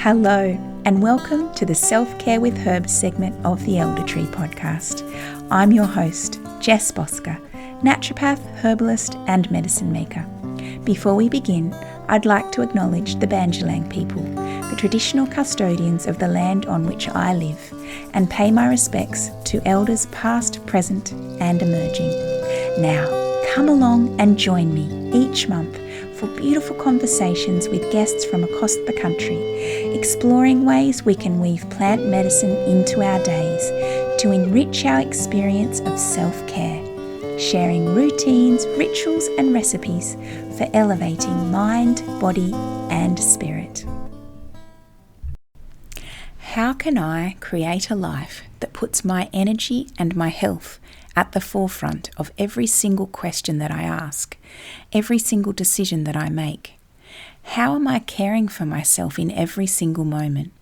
Hello, and welcome to the Self-Care with Herbs segment of the Elder Tree podcast. I'm your host, Jess Bosker, naturopath, herbalist, and medicine maker. Before we begin, I'd like to acknowledge the Banjalang people, the traditional custodians of the land on which I live, and pay my respects to elders past, present, and emerging. Now, come along and join me each month for beautiful conversations with guests from across the country, exploring ways we can weave plant medicine into our days to enrich our experience of self-care, sharing routines, rituals, and recipes for elevating mind, body, and spirit. How can I create a life that puts my energy and my health at the forefront of every single question that I ask, every single decision that I make? How am I caring for myself in every single moment?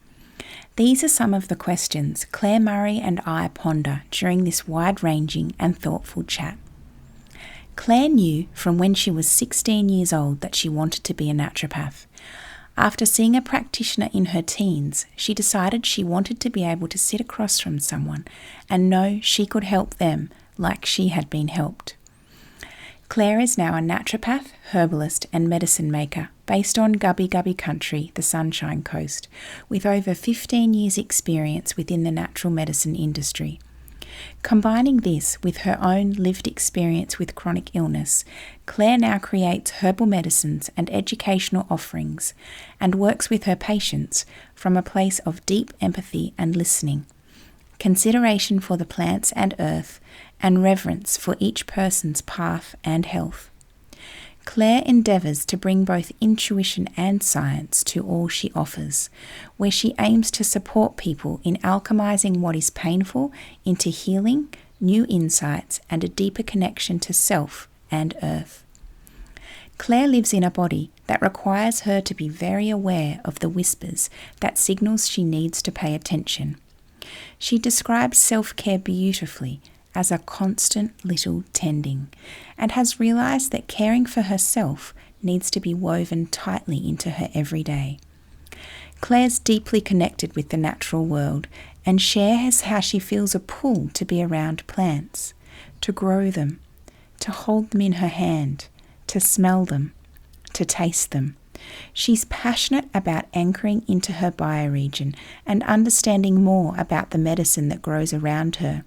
These are some of the questions Claire Murray and I ponder during this wide-ranging and thoughtful chat. Claire knew from when she was 16 years old that she wanted to be a naturopath. After seeing a practitioner in her teens, she decided she wanted to be able to sit across from someone and know she could help them like she had been helped. Claire is now a naturopath, herbalist, and medicine maker based on Gubbi Gubbi country, the Sunshine Coast, with over 15 years' experience within the natural medicine industry. Combining this with her own lived experience with chronic illness, Claire now creates herbal medicines and educational offerings and works with her patients from a place of deep empathy and listening, consideration for the plants and earth, and reverence for each person's path and health. Claire endeavours to bring both intuition and science to all she offers, where she aims to support people in alchemising what is painful into healing, new insights, and a deeper connection to self and earth. Claire lives in a body that requires her to be very aware of the whispers that signals she needs to pay attention. She describes self-care beautifully as a constant little tending, and has realised that caring for herself needs to be woven tightly into her everyday. Claire's deeply connected with the natural world and shares how she feels a pull to be around plants, to grow them, to hold them in her hand, to smell them, to taste them. She's passionate about anchoring into her bioregion and understanding more about the medicine that grows around her.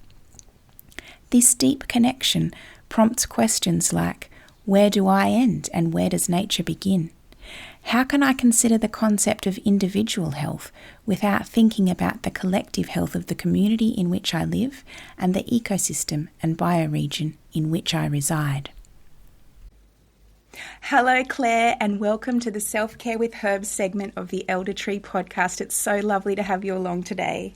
This deep connection prompts questions like, where do I end and where does nature begin? How can I consider the concept of individual health without thinking about the collective health of the community in which I live and the ecosystem and bioregion in which I reside? Hello, Claire, and welcome to the Self-Care with Herbs segment of the Elder Tree podcast. It's so lovely to have you along today.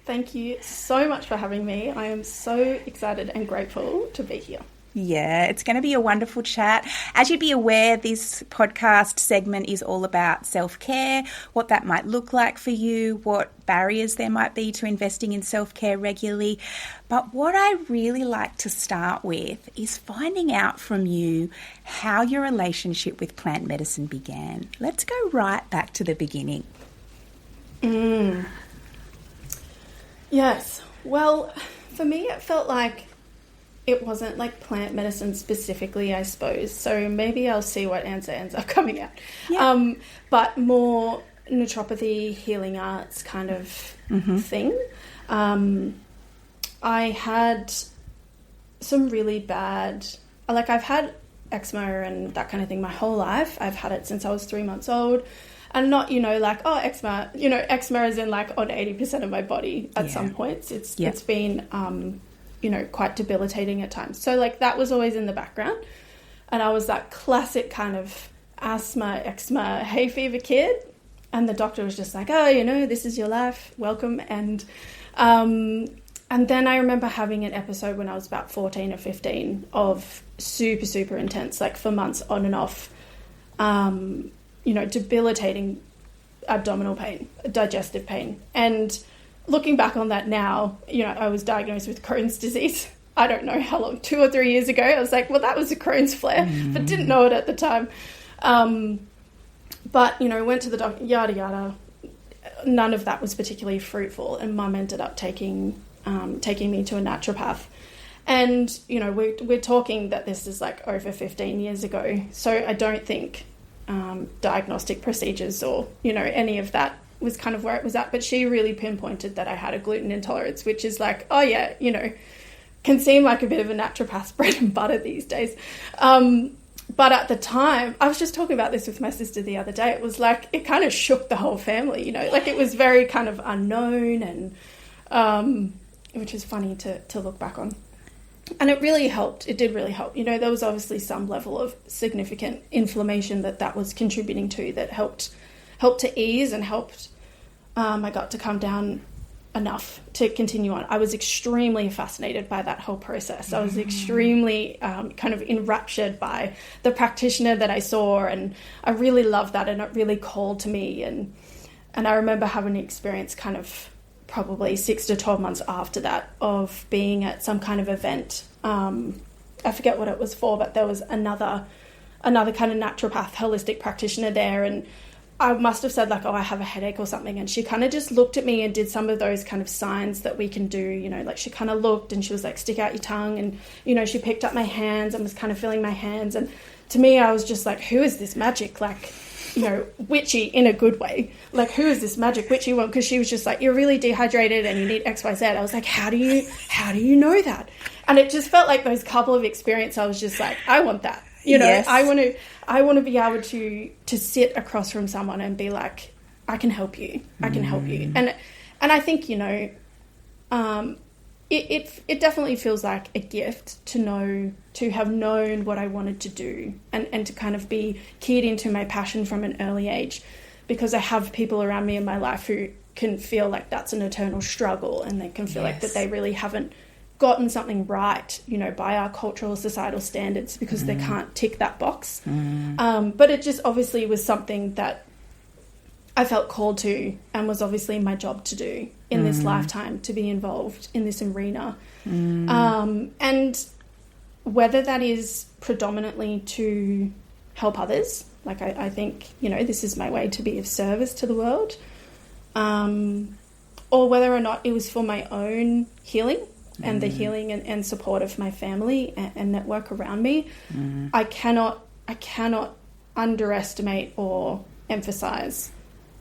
Thank you so much for having me. I am so excited and grateful to be here. Yeah, it's going to be a wonderful chat. As you'd be aware, this podcast segment is all about self-care, what that might look like for you, what barriers there might be to investing in self-care regularly. But what I really like to start with is finding out from you how your relationship with plant medicine began. Let's go right back to the beginning. Yes. Well, for me, it felt like it wasn't like plant medicine specifically, I suppose. So maybe I'll see what answer ends up coming out. Yeah. But more naturopathy, healing arts kind of thing. I had some really bad, I've had eczema and that kind of thing my whole life. I've had it since I was 3 months old. And not, eczema, eczema is in like on 80% of my body at some points. It's been, quite debilitating at times. So like that was always in the background. And I was that classic kind of asthma, eczema, hay fever kid. And the doctor was just like, this is your life. Welcome. And then I remember having an episode when I was about 14 or 15 of super, super intense, like for months on and off, debilitating abdominal pain, digestive pain. And looking back on that now, I was diagnosed with Crohn's disease. I don't know how long, 2 or 3 years ago. I was like, well, that was a Crohn's flare, but didn't know it at the time. But, went to the doctor, yada, yada. none of that was particularly fruitful, and Mum ended up taking me to a naturopath. And, you know, we're talking that this is like over 15 years ago. So I don't think diagnostic procedures or, you know, any of that was kind of where it was at. But she really pinpointed that I had a gluten intolerance, which is like, oh yeah, you know, can seem like a bit of a naturopath's bread and butter these days. But at the time, I was just talking about this with my sister the other day. It was like, it kind of shook the whole family, you know, like it was very kind of unknown, and which is funny to look back on. And it really helped. It did really help. You know, there was obviously some level of significant inflammation that was contributing to, that helped to ease and helped my gut to come down enough to continue on. I was extremely fascinated by that whole process. I was extremely kind of enraptured by the practitioner that I saw, and I really loved that, and it really called to me. And I remember having an experience kind of probably 6 to 12 months after that of being at some kind of event. I forget what it was for, but there was another kind of naturopath, holistic practitioner there, and I must have said like, oh, I have a headache or something. And she kind of just looked at me and did some of those kind of signs that we can do, you know, like she kind of looked and she was like, stick out your tongue. And, you know, she picked up my hands and was kind of feeling my hands. And to me, I was just like, who is this magic? Like, you know, witchy in a good way. Like, who is this magic witchy one? Because she was just like, you're really dehydrated and you need X, Y, Z. I was like, how do you know that? And it just felt like those couple of experiences, I was just like, I want that. You know, yes. I want to be able to sit across from someone and be like, I can help you. I can help you. And I think, you know, it definitely feels like a gift to have known what I wanted to do, and to kind of be keyed into my passion from an early age, because I have people around me in my life who can feel like that's an eternal struggle, and they can feel like that they really haven't gotten something right, you know, by our cultural societal standards, because they can't tick that box. But it just obviously was something that I felt called to, and was obviously my job to do in this lifetime, to be involved in this arena. And whether that is predominantly to help others, like I think, you know, this is my way to be of service to the world, or whether or not it was for my own healing and the healing and support of my family and network around me, I cannot underestimate or emphasize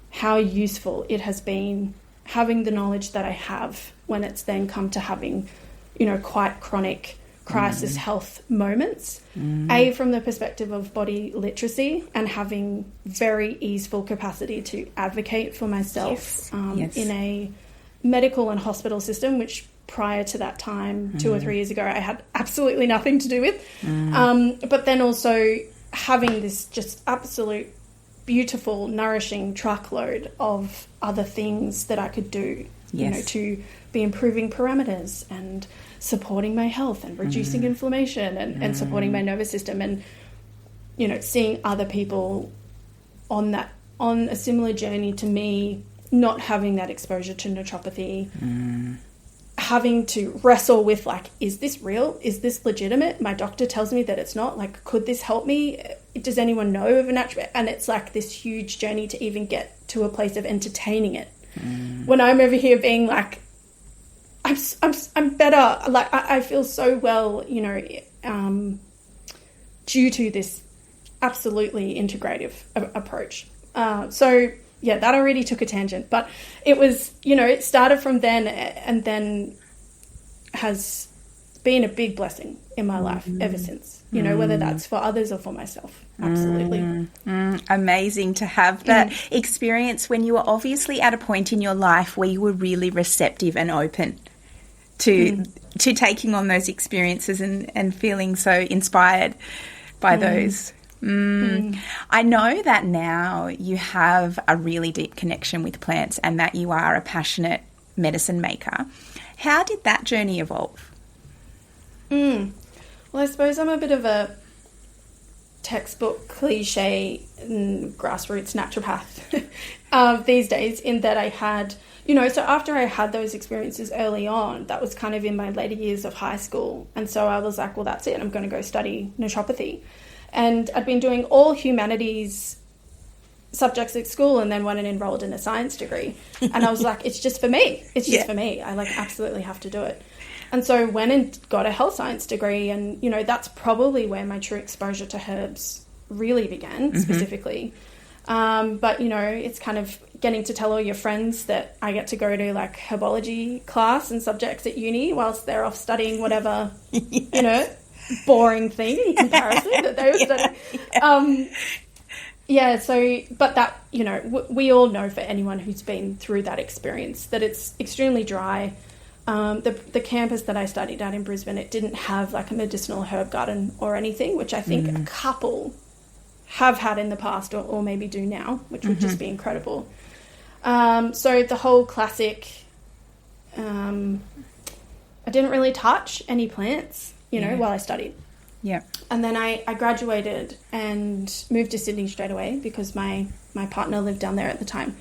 how useful it has been having the knowledge that I have when it's then come to having, you know, quite chronic crisis health moments, A, from the perspective of body literacy and having very easeful capacity to advocate for myself in a medical and hospital system, which prior to that time, 2 or 3 years ago, I had absolutely nothing to do with. But then also having this just absolute beautiful, nourishing truckload of other things that I could do, you know, to be improving parameters and supporting my health and reducing inflammation and supporting my nervous system, and, you know, seeing other people on a similar journey to me, not having that exposure to naturopathy, having to wrestle with, like, is this real? Is this legitimate? My doctor tells me that it's not. Like, could this help me? Does anyone know of a naturopath? And it's like this huge journey to even get to a place of entertaining it. When I'm over here being like, I'm better. Like, I feel so well, you know, due to this absolutely integrative approach. So yeah, that already took a tangent, but it was, you know, it started from then and then has been a big blessing in my life ever since, you know, whether that's for others or for myself. Absolutely. Amazing to have that experience when you were obviously at a point in your life where you were really receptive and open to taking on those experiences and feeling so inspired by those. I know that now you have a really deep connection with plants and that you are a passionate medicine maker. How did that journey evolve? Well, I suppose I'm a bit of a textbook cliche grassroots naturopath these days, in that I had, you know, so after I had those experiences early on, that was kind of in my later years of high school. And so I was like, well, that's it. I'm going to go study naturopathy. And I'd been doing all humanities subjects at school and then went and enrolled in a science degree. And I was like, it's just for me. It's just for me. I like absolutely have to do it. And so went and got a health science degree. And, you know, that's probably where my true exposure to herbs really began specifically. But, you know, it's kind of getting to tell all your friends that I get to go to like herbology class and subjects at uni whilst they're off studying whatever, you know, boring thing in comparison that they were studying. So, but that, you know, we all know for anyone who's been through that experience that it's extremely dry. The campus that I studied at in Brisbane, it didn't have like a medicinal herb garden or anything, which I think a couple have had in the past or maybe do now, which would just be incredible. So the whole classic, I didn't really touch any plants, you know, while I studied. Yeah. And then I graduated and moved to Sydney straight away because my partner lived down there at the time.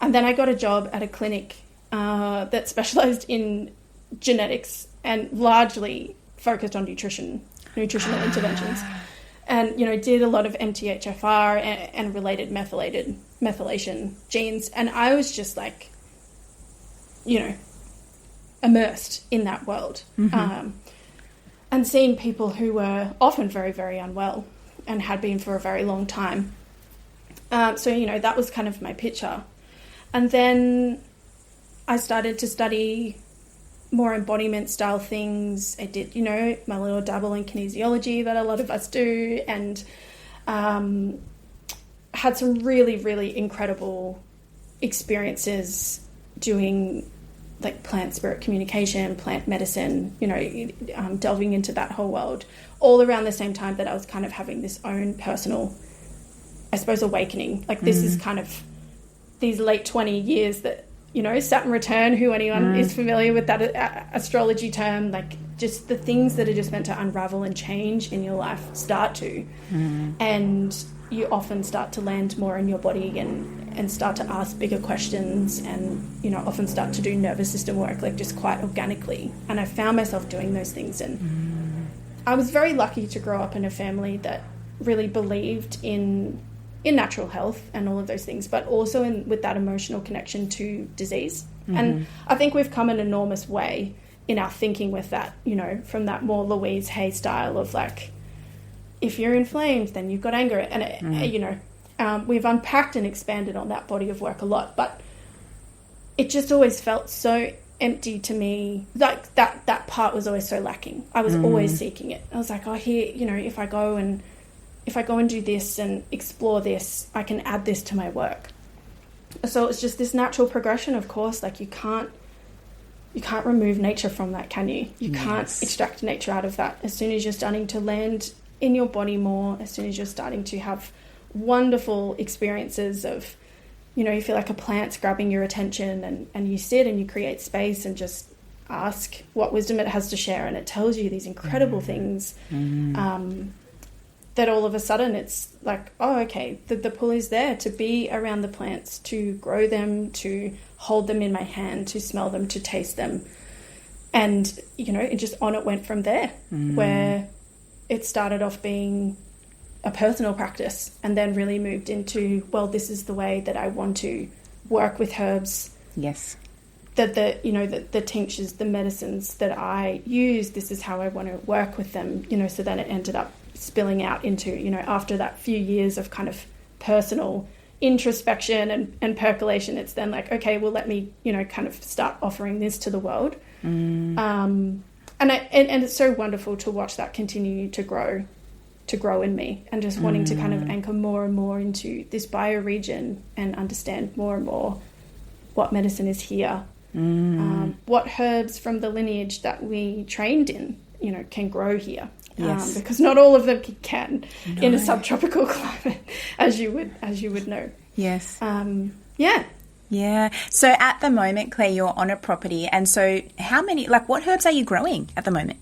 And then I got a job at a clinic that specialised in genetics and largely focused on nutritional interventions. And, you know, did a lot of MTHFR and related methylation genes. And I was just like, you know, immersed in that world. And seeing people who were often very, very unwell and had been for a very long time. So, you know, that was kind of my picture. And then I started to study more embodiment style things. I did, you know, my little dabble in kinesiology that a lot of us do, and had some really, really incredible experiences doing like plant spirit communication, plant medicine, you know, delving into that whole world all around the same time that I was kind of having this own personal, I suppose, awakening. Like this is kind of these late 20 years that, you know, Saturn return, who anyone is familiar with that astrology term, like just the things that are just meant to unravel and change in your life start to. And you often start to land more in your body and start to ask bigger questions and, you know, often start to do nervous system work, like just quite organically. And I found myself doing those things. And I was very lucky to grow up in a family that really believed in natural health and all of those things, but also with that emotional connection to disease. And I think we've come an enormous way in our thinking with that, you know, from that more Louise Hay style of like, if you're inflamed, then you've got anger. And, you know, we've unpacked and expanded on that body of work a lot, but it just always felt so empty to me. Like that part was always so lacking. I was always seeking it. I was like, oh, here, you know, if I go and do this and explore this, I can add this to my work. So it's just this natural progression, of course. Like you can't remove nature from that, can you? You can't extract nature out of that. As soon as you're starting to land in your body more, as soon as you're starting to have wonderful experiences of, you know, you feel like a plant's grabbing your attention and you sit and you create space and just ask what wisdom it has to share, and it tells you these incredible things. That all of a sudden it's like, oh, okay, the pull is there to be around the plants, to grow them, to hold them in my hand, to smell them, to taste them. And, you know, it just on it went from there, where it started off being a personal practice and then really moved into, well, this is the way that I want to work with herbs. Yes. That the tinctures, the medicines that I use, this is how I want to work with them, you know. So then it ended up spilling out into, you know, after that few years of kind of personal introspection and percolation, it's then like, okay, well, let me, you know, kind of start offering this to the world. And it's so wonderful to watch that continue to grow in me, and just wanting to kind of anchor more and more into this bioregion and understand more and more what medicine is here, what herbs from the lineage that we trained in, you know, can grow here. Yes. Because not all of them can in a subtropical climate, as you would know. Yes. Yeah. Yeah. So at the moment, Claire, you're on a property, and so how many, like, what herbs are you growing at the moment?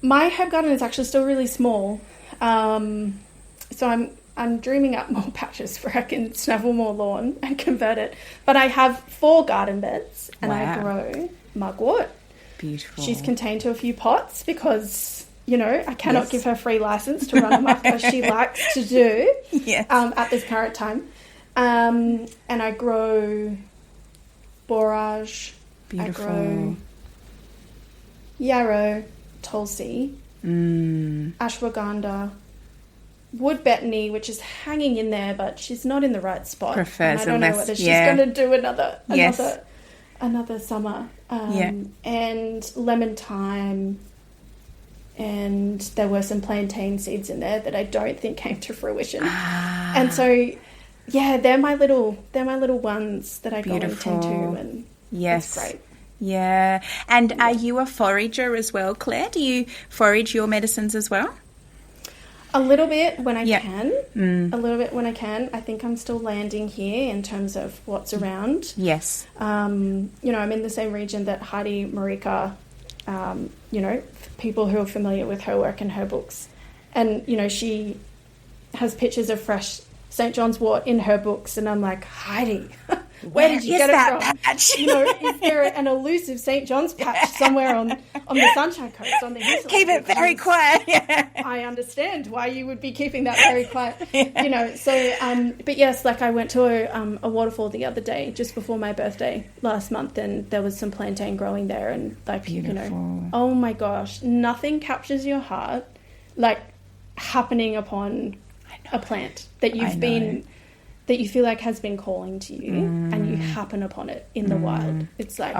My herb garden is actually still really small, so I'm dreaming up more patches where I can snaffle more lawn and convert it. But I have 4 garden beds, and I grow mugwort. Beautiful. She's contained to a few pots because You know, I cannot Yes. give her free license to run amok as she likes to do Yes. at this current time. And I grow borage. Beautiful. I grow yarrow, tulsi, ashwagandha, wood betony, which is hanging in there, but she's not in the right spot. Prefers and I don't a know less- whether she's yeah. going to do Yes. another summer. Yeah. And lemon thyme. And there were some plantain seeds in there that I don't think came to fruition. And so, yeah, they're my little ones that I go and Beautiful. tend to, and Yes. it's great. Yeah. And are you a forager as well, Claire? Do you forage your medicines as well? A little bit when I Yeah. can. A little bit when I can. I think I'm still landing here in terms of what's around. Yes. You know, I'm in the same region that Heidi Marika, you know, people who are familiar with her work and her books. And, you know, she has pictures of fresh St. John's wort in her books. And I'm like, Heidi, where did you is get it that from? patch? You know, is there an elusive St. John's patch somewhere on the Sunshine Coast, on the hinterland? Keep it very quiet. Yeah. I understand why you would be keeping that very quiet, you know. So, but yes, like I went to a waterfall the other day, just before my birthday last month, and there was some plantain growing there, and like Beautiful. you know, oh my gosh, nothing captures your heart like happening upon a plant that that you feel like has been calling to you, and you happen upon it in the wild. It's like,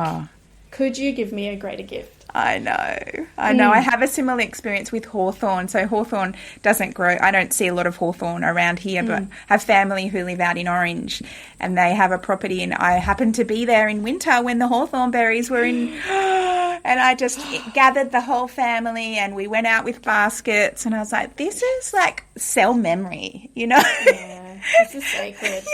could you give me a greater gift? I know. I have a similar experience with hawthorn. So hawthorn doesn't grow. I don't see a lot of hawthorn around here, but I have family who live out in Orange, and they have a property, and I happened to be there in winter when the hawthorn berries were in, and I just gathered the whole family, and we went out with baskets, and I was like, this is like cell memory, you know? Yeah, this is sacred.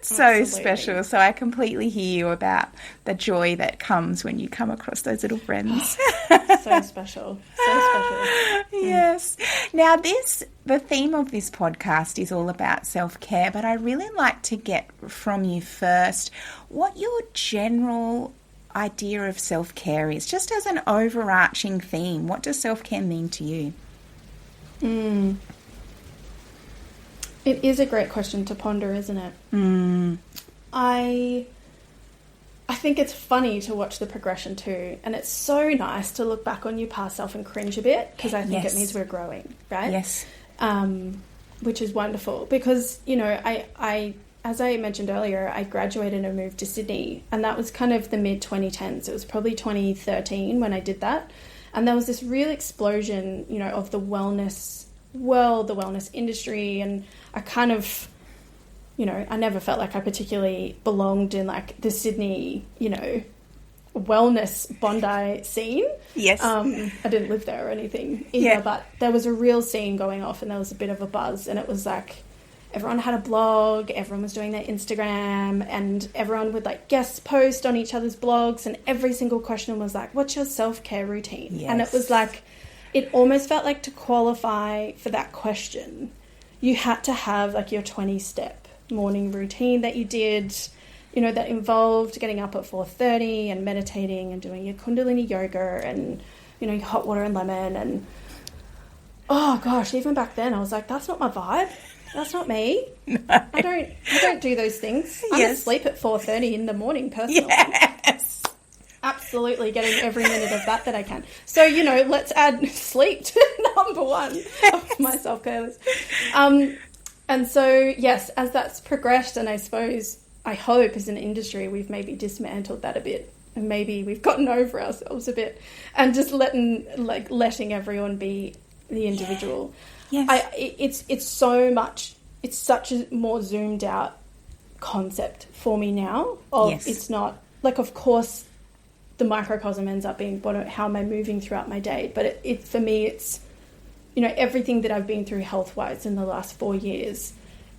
So Absolutely. special. So I completely hear you about the joy that comes when you come across those little friends. So special. So special. Yes. Now the theme of this podcast is all about self-care, but I really like to get from you first what your general idea of self-care is, just as an overarching theme. What does self-care mean to you? It is a great question to ponder, isn't it? I think it's funny to watch the progression too, and it's so nice to look back on your past self and cringe a bit, because I think Yes. it means we're growing, right? Yes. Which is wonderful, because, you know, I as I mentioned earlier, I graduated and moved to Sydney, and that was kind of the mid-2010s. It was probably 2013 when I did that, and there was this real explosion, you know, of the wellness world, the wellness industry, and I kind of, you know, I never felt like I particularly belonged in like the Sydney, you know, wellness Bondi scene. Yes. I didn't live there or anything either, but there was a real scene going off, and there was a bit of a buzz, and it was like everyone had a blog, everyone was doing their Instagram, and everyone would like guest post on each other's blogs, and every single question was like, what's your self-care routine? Yes. And it was like, it almost felt like to qualify for that question, you had to have like your 20-step morning routine that you did, you know, that involved getting up at 4:30 and meditating and doing your Kundalini yoga and, you know, your hot water and lemon. And oh gosh, even back then I was like, that's not my vibe. That's not me. No. I don't do those things. I'm asleep at 4:30 in the morning personally. Yes. Absolutely getting every minute of that I can. So, you know, let's add sleep to number one of my self-care list. And so, yes, as that's progressed, and I suppose, I hope as an industry, we've maybe dismantled that a bit, and maybe we've gotten over ourselves a bit, and just letting everyone be the individual. Yes. It's so much, it's such a more zoomed out concept for me now. It's not, like, of course, the microcosm ends up being how am I moving throughout my day, but it for me, it's, you know, everything that I've been through health-wise in the last 4 years,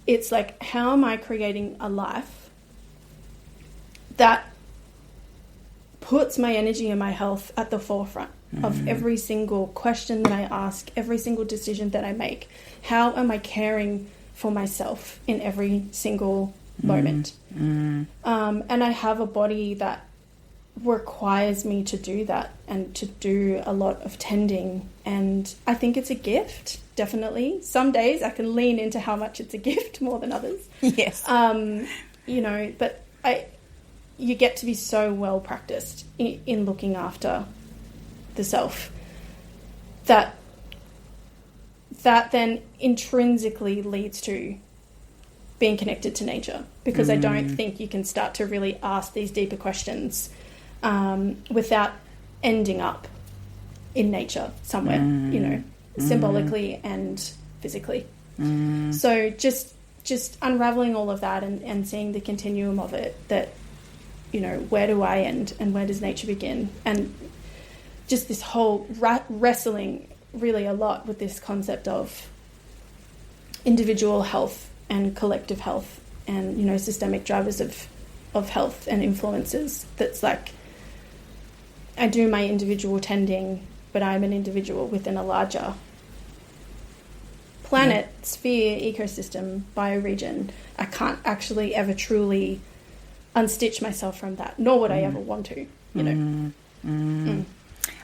it's like, how am I creating a life that puts my energy and my health at the forefront of every single question that I ask, every single decision that I make? How am I caring for myself in every single moment? And I have a body that requires me to do that and to do a lot of tending. And I think it's a gift, definitely. Some days I can lean into how much it's a gift more than others. Yes. You know, but you get to be so well practiced in looking after the self that then intrinsically leads to being connected to nature, because I don't think you can start to really ask these deeper questions without ending up in nature somewhere, you know, symbolically and physically. So just unraveling all of that and seeing the continuum of it, that, you know, where do I end and where does nature begin? And just this whole wrestling really a lot with this concept of individual health and collective health and, you know, systemic drivers of health and influences. That's like, I do my individual tending, but I'm an individual within a larger planet, sphere, ecosystem, bioregion. I can't actually ever truly unstitch myself from that, nor would I ever want to, you know.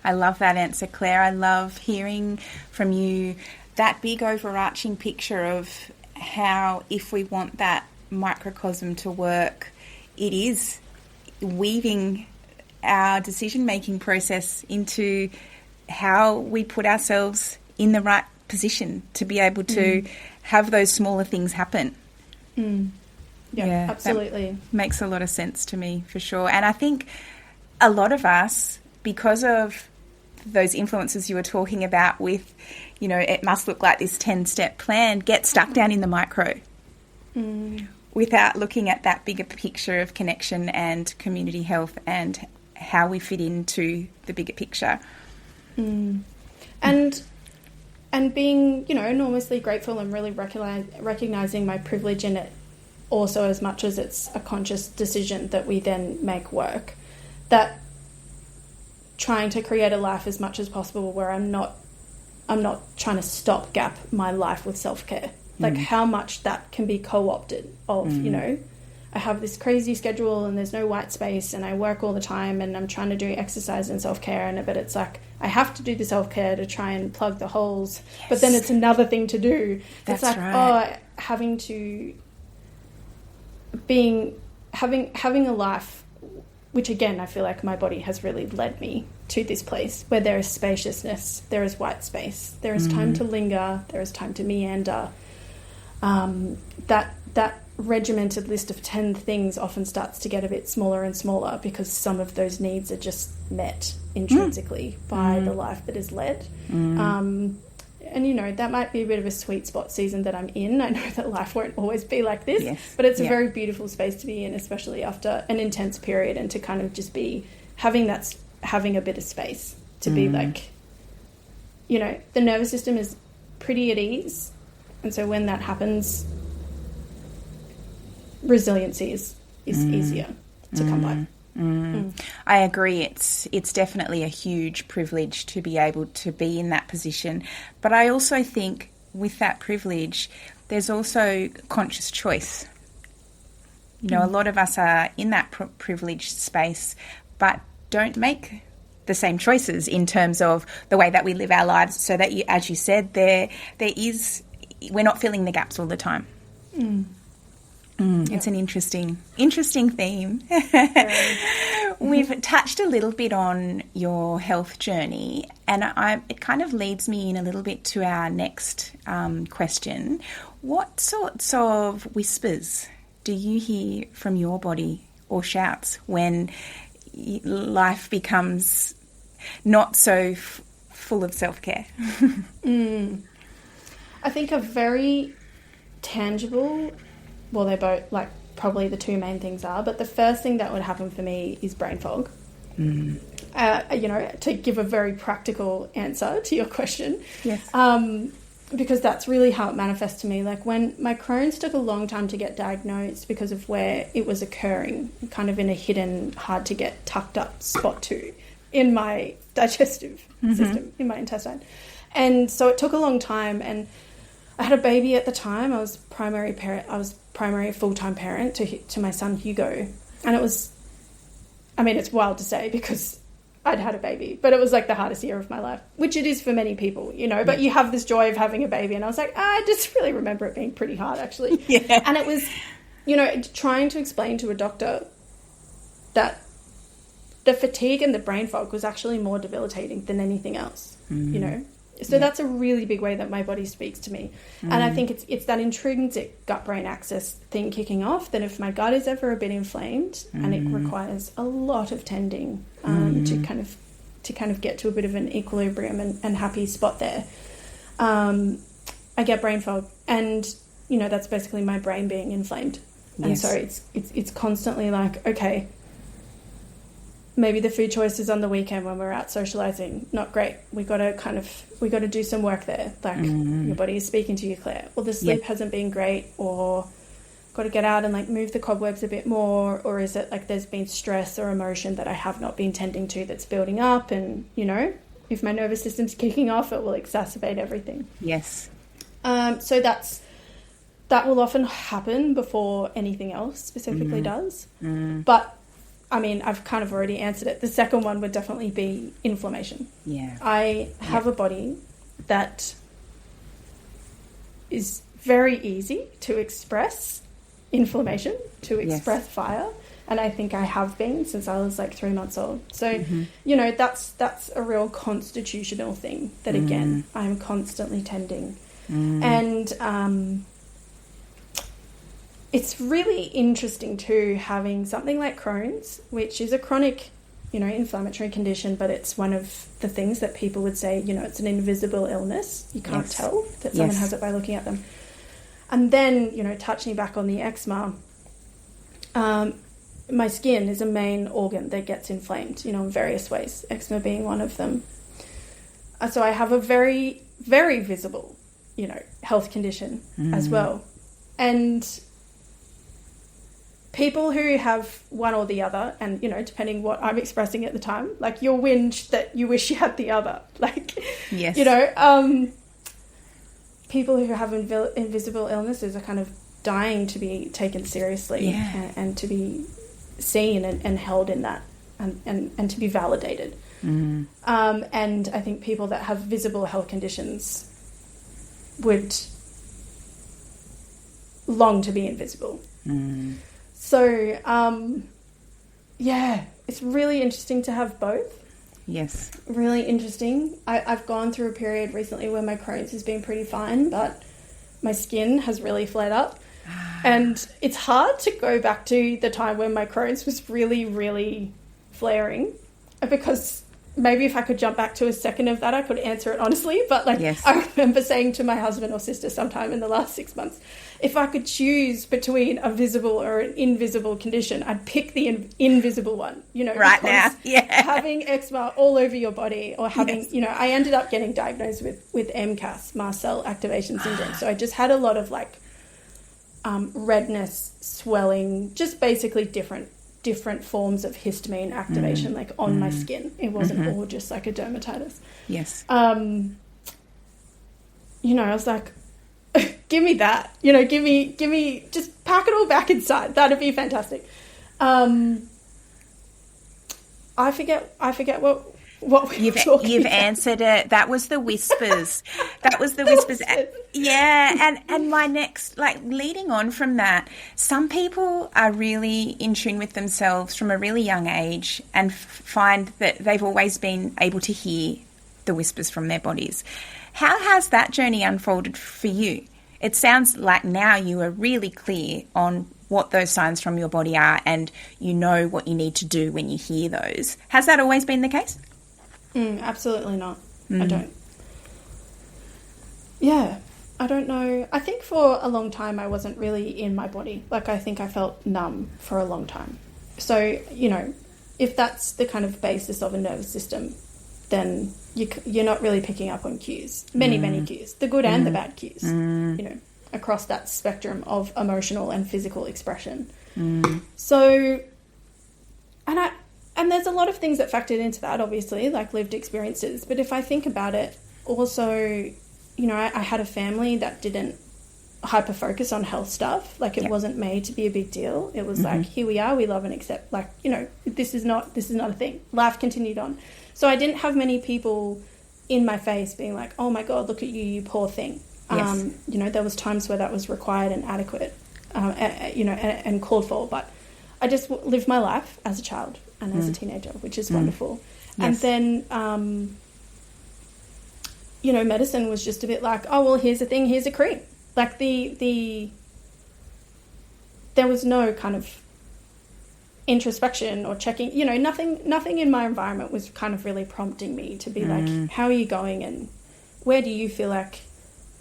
I love that answer, Claire. I love hearing from you that big overarching picture of how, if we want that microcosm to work, it is weaving our decision-making process into how we put ourselves in the right position to be able to have those smaller things happen. Yeah, absolutely. Makes a lot of sense to me, for sure. And I think a lot of us, because of those influences you were talking about with, you know, it must look like this 10-step plan, get stuck down in the micro without looking at that bigger picture of connection and community health and how we fit into the bigger picture. And being, you know, enormously grateful and really recognizing my privilege in it, also, as much as it's a conscious decision that we then make work, that trying to create a life as much as possible where I'm not trying to stopgap my life with self-care. Like how much that can be co-opted of, you know, I have this crazy schedule and there's no white space and I work all the time and I'm trying to do exercise and self-care, but it's like I have to do the self-care to try and plug the holes, but then it's another thing to do. That's it's like, right. Having a life, which again, I feel like my body has really led me to this place where there is spaciousness, there is white space, there is time to linger, there is time to meander. That regimented list of 10 things often starts to get a bit smaller and smaller because some of those needs are just met intrinsically by the life that is led. And, you know, that might be a bit of a sweet spot season that I'm in. I know that life won't always be like this, but it's a very beautiful space to be in, especially after an intense period, and to kind of just be having a bit of space to be like, you know, the nervous system is pretty at ease. And so when that happens, resiliency is easier to come by. I agree. It's definitely a huge privilege to be able to be in that position. But I also think with that privilege, there's also conscious choice. You know, a lot of us are in that privileged space, but don't make the same choices in terms of the way that we live our lives, so that, as you said, we're not filling the gaps all the time. It's an interesting theme. We've touched a little bit on your health journey, and it kind of leads me in a little bit to our next question. What sorts of whispers do you hear from your body, or shouts, when life becomes not so full of self-care? I think a very tangible, well, they're both, like, probably the two main things are, but the first thing that would happen for me is brain fog. You know, to give a very practical answer to your question. Yes. Because that's really how it manifests to me. Like, when my Crohn's took a long time to get diagnosed because of where it was occurring, kind of in a hidden, hard to get tucked up spot too, in my digestive system, in my intestine. And so it took a long time, and I had a baby at the time. I was primary full-time parent to my son Hugo, and I mean, it's wild to say because I'd had a baby, but it was like the hardest year of my life, which it is for many people, you know, but you have this joy of having a baby. And I was like, I just really remember it being pretty hard, actually. Yeah. And it was, you know, trying to explain to a doctor that the fatigue and the brain fog was actually more debilitating than anything else, you know. So that's a really big way that my body speaks to me. And I think it's that intrinsic gut-brain axis thing kicking off, that if my gut is ever a bit inflamed and it requires a lot of tending to kind of get to a bit of an equilibrium and happy spot there, I get brain fog. And, you know, that's basically my brain being inflamed. And so it's constantly like, okay, maybe the food choices on the weekend when we're out socializing, not great. We got to do some work there. Like your body is speaking to you, Claire. Or the sleep hasn't been great, or got to get out and like move the cobwebs a bit more. Or is it like there's been stress or emotion that I have not been tending to that's building up? And, you know, if my nervous system's kicking off, it will exacerbate everything. Yes. So that will often happen before anything else specifically does. But I mean, I've kind of already answered it. The second one would definitely be inflammation. Yeah. I have a body that is very easy to express inflammation, to express fire. And I think I have been since I was like 3 months old. So, you know, that's a real constitutional thing that, again, I'm constantly tending. And it's really interesting too, having something like Crohn's, which is a chronic, you know, inflammatory condition, but it's one of the things that people would say, you know, it's an invisible illness. You can't tell that someone has it by looking at them. And then, you know, touching back on the eczema, my skin is a main organ that gets inflamed, you know, in various ways, eczema being one of them. So I have a very, very visible, you know, health condition as well. And people who have one or the other, and, you know, depending what I'm expressing at the time, like you'll whinge that you wish you had the other. Like, you know, people who have invisible illnesses are kind of dying to be taken seriously and to be seen and held in that and to be validated. And I think people that have visible health conditions would long to be invisible. So, it's really interesting to have both. Yes. Really interesting. I've gone through a period recently where my Crohn's has been pretty fine, but my skin has really flared up. And it's hard to go back to the time when my Crohn's was really, really flaring, because maybe if I could jump back to a second of that, I could answer it honestly. But like, I remember saying to my husband or sister sometime in the last 6 months, if I could choose between a visible or an invisible condition, I'd pick the invisible one, you know, right now. Having eczema all over your body, or having, you know, I ended up getting diagnosed with MCAS, mast cell activation syndrome. So I just had a lot of like redness, swelling, just basically different forms of histamine activation, like on my skin. It wasn't all just like a dermatitis. Yes. You know, I was like, give me that, you know, give me, just pack it all back inside. That'd be fantastic. I forget what we were talking You've about. answered it. That was the whispers. That was the whispers. Yeah. And my next, like, leading on from that, some people are really in tune with themselves from a really young age and find that they've always been able to hear the whispers from their bodies. How has that journey unfolded for you? It sounds like now you are really clear on what those signs from your body are, and you know what you need to do when you hear those. Has that always been the case? Absolutely not. I don't. Yeah, I don't know. I think for a long time I wasn't really in my body. Like, I think I felt numb for a long time. So, you know, if that's the kind of basis of a nervous system, then you're not really picking up on cues. Many cues. The good and the bad cues, you know, across that spectrum of emotional and physical expression. So, and there's a lot of things that factored into that, obviously, like lived experiences. But if I think about it, also, you know, I had a family that didn't hyper focus on health stuff. Like, it wasn't made to be a big deal. It was like, here we are, we love and accept, like, you know, this is not a thing. Life continued on. So I didn't have many people in my face being like, oh my God, look at you, you poor thing. You know, there was times where that was required and adequate, you know, and called for, but I just lived my life as a child and as a teenager, which is wonderful. Yes. And then, you know, medicine was just a bit like, oh, well, here's a thing, here's a cream. Like, there was no kind of introspection or checking, you know, nothing in my environment was kind of really prompting me to be like, how are you going, and where do you feel like,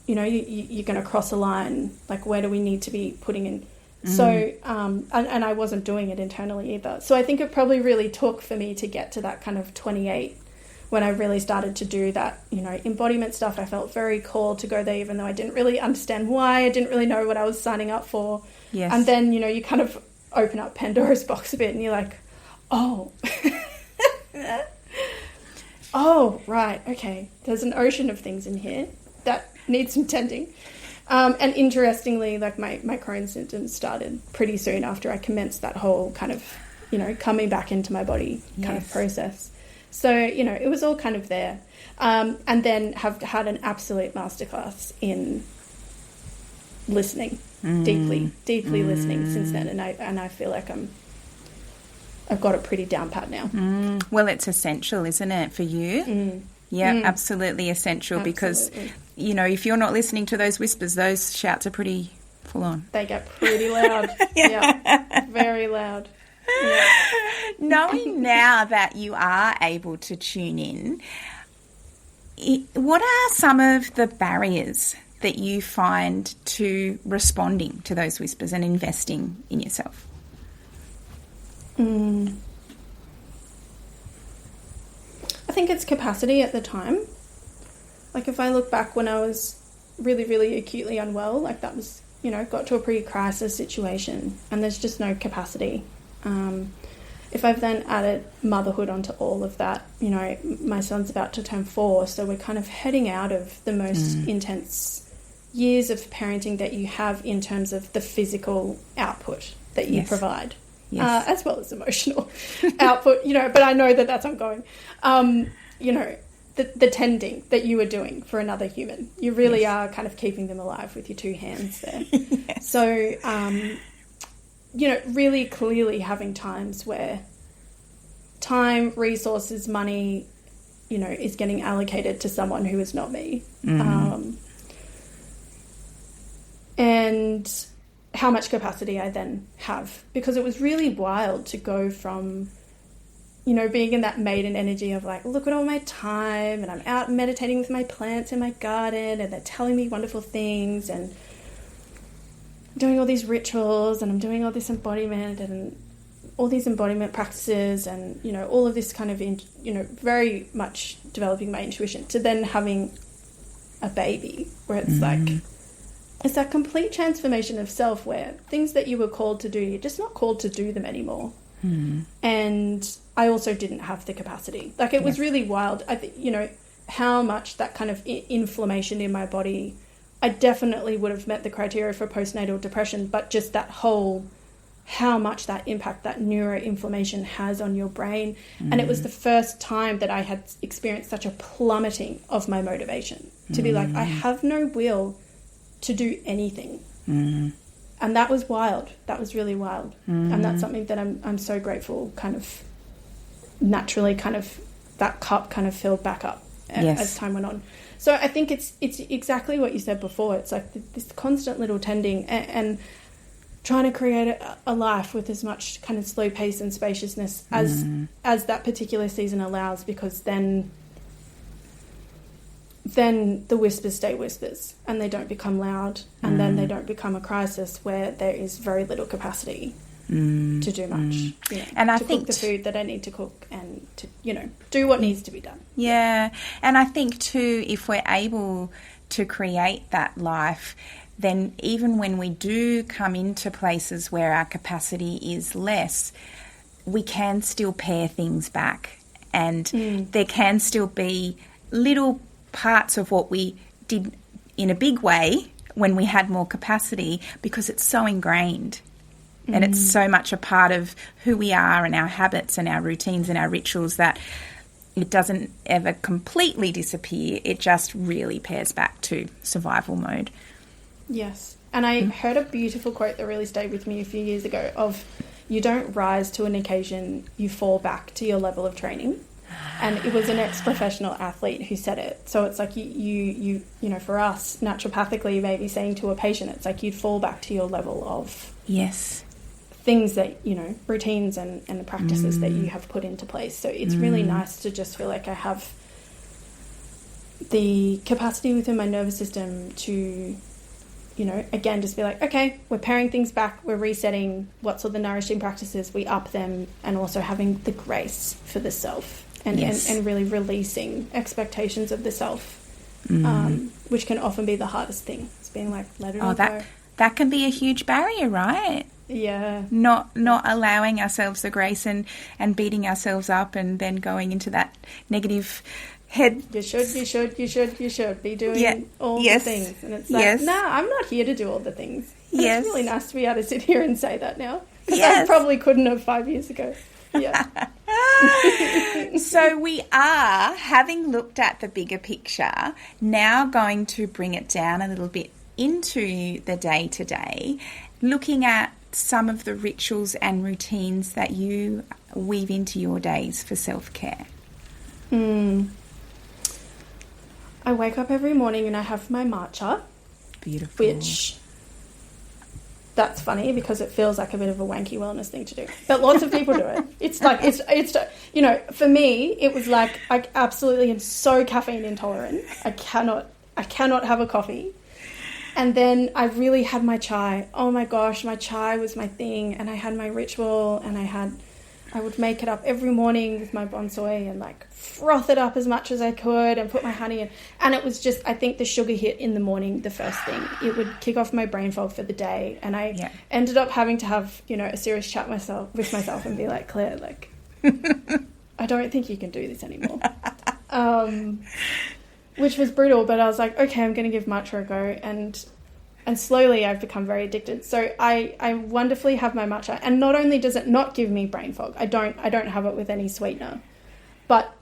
you know, you're going to cross a line, like, where do we need to be putting in? So, and I wasn't doing it internally either. So I think it probably really took for me to get to that kind of 28 when I really started to do that, you know, embodiment stuff. I felt very called to go there, even though I didn't really understand why. I didn't really know what I was signing up for. Yes. And then, you know, you kind of open up Pandora's box a bit and you're like, oh, oh, right, okay. There's an ocean of things in here that need some tending. And interestingly, like, my Crohn's symptoms started pretty soon after I commenced that whole kind of, you know, coming back into my body kind of process. So, you know, it was all kind of there. And then have had an absolute masterclass in listening, deeply listening since then. And I feel like I've got it pretty down pat now. Well, it's essential, isn't it, for you? Yeah, absolutely essential. Because, you know, if you're not listening to those whispers, those shouts are pretty full on. They get pretty loud. Yeah, very loud. Yeah. Knowing now that you are able to tune in, what are some of the barriers that you find to responding to those whispers and investing in yourself? I think it's capacity at the time. Like, if I look back when I was really, really acutely unwell, like, that was, you know, got to a pre-crisis situation and there's just no capacity. If I've then added motherhood onto all of that, you know, my son's about to turn 4, so we're kind of heading out of the most intense years of parenting that you have in terms of the physical output that you provide, as well as emotional output, you know, but I know that that's ongoing. You know, the tending that you are doing for another human, you really are kind of keeping them alive with your 2 hands there. So, you know, really clearly having times where time, resources, money, you know, is getting allocated to someone who is not me. And how much capacity I then have. Because it was really wild to go from, you know, being in that maiden energy of like, look at all my time and I'm out meditating with my plants in my garden and they're telling me wonderful things and doing all these rituals and I'm doing all this embodiment and all these embodiment practices and, you know, all of this kind of, you know, very much developing my intuition, to then having a baby where it's like, it's that complete transformation of self where things that you were called to do, you're just not called to do them anymore. And I also didn't have the capacity. Like, it was really wild. I think, you know, how much that kind of inflammation in my body, I definitely would have met the criteria for postnatal depression, but just that whole, how much that impact that neuroinflammation has on your brain. And it was the first time that I had experienced such a plummeting of my motivation to be like, I have no will to do anything. And that was wild. That was really wild. And that's something that I'm so grateful kind of naturally kind of that cup kind of filled back up as time went on. So I think it's exactly what you said before. It's like this constant little tending and trying to create a life with as much kind of slow pace and spaciousness as that particular season allows, because then the whispers stay whispers and they don't become loud, and then they don't become a crisis where there is very little capacity to do much. You know, and I think cook the food that I need to cook and to, you know, do what needs to be done. Yeah. And I think too, if we're able to create that life, then even when we do come into places where our capacity is less, we can still pare things back, and there can still be little parts of what we did in a big way when we had more capacity, because it's so ingrained. And it's so much a part of who we are and our habits and our routines and our rituals that it doesn't ever completely disappear. It just really pairs back to survival mode. Yes. And I heard a beautiful quote that really stayed with me a few years ago of, you don't rise to an occasion, you fall back to your level of training. And it was an ex-professional athlete who said it. So it's like you know, for us, naturopathically, maybe saying to a patient, it's like you'd fall back to your level of things that, you know, routines and the practices that you have put into place. So it's really nice to just feel like I have the capacity within my nervous system to, you know, again, just be like, okay, we're paring things back, we're resetting what's all the nourishing practices, we up them, and also having the grace for the self and really releasing expectations of the self, which can often be the hardest thing. It's being like, let it all go. That can be a huge barrier, right? Yeah. Not allowing ourselves the grace and beating ourselves up and then going into that negative head. You should be doing all the things. And it's like, nah, I'm not here to do all the things. And it's really nice to be able to sit here and say that now. Because I probably couldn't have 5 years ago. Yeah. So we are, having looked at the bigger picture, now going to bring it down a little bit into the day-to-day, looking at some of the rituals and routines that you weave into your days for self-care. I wake up every morning and I have my matcha. Beautiful. Which, that's funny because it feels like a bit of a wanky wellness thing to do. But lots of people do it. It's like, it's you know, for me, it was like, I absolutely am so caffeine intolerant. I cannot have a coffee. And then I really had my chai. Oh my gosh, my chai was my thing. And I had my ritual, and I would make it up every morning with my bonsai and like froth it up as much as I could and put my honey in. And it was just, I think the sugar hit in the morning, the first thing. It would kick off my brain fog for the day. And I ended up having to have, you know, a serious chat with myself and be like, Claire, like, I don't think you can do this anymore. Which was brutal, but I was like, okay, I'm going to give matcha a go. And slowly I've become very addicted. So I wonderfully have my matcha. And not only does it not give me brain fog, I don't have it with any sweetener, but,